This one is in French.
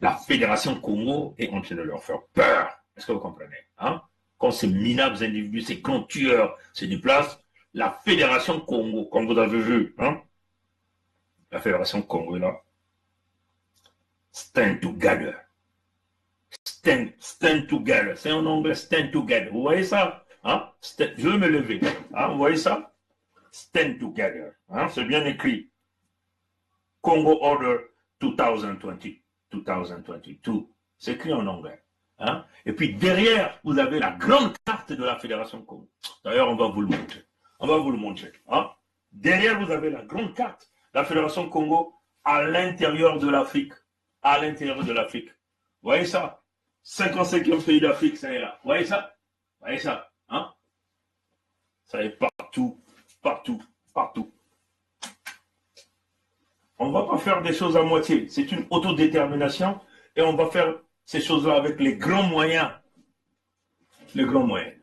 La Fédération Congo est en train de leur faire peur. Est-ce que vous comprenez, hein? Quand ces minables individus, ces grands tueurs se déplacent, la Fédération Congo, comme vous avez vu, hein? La Fédération Congo est là. Stand together. Stand together. C'est en anglais, stand together. Vous voyez ça? Hein? Je vais me lever. Hein? Vous voyez ça? Stand together. Hein? C'est bien écrit. Congo Order 2020. 2022. C'est écrit en anglais. Hein? Et puis derrière, vous avez la grande carte de la Fédération Congo. D'ailleurs, on va vous le montrer. On va vous le montrer. Hein? Derrière, vous avez la grande carte de la Fédération Congo à l'intérieur de l'Afrique. À l'intérieur de l'Afrique. Vous voyez ça? 55e pays d'Afrique, ça est là. Vous voyez ça? Vous voyez ça? Hein? Ça est partout, partout, partout. On ne va pas faire des choses à moitié. C'est une autodétermination et on va faire ces choses-là avec les grands moyens. Les grands moyens.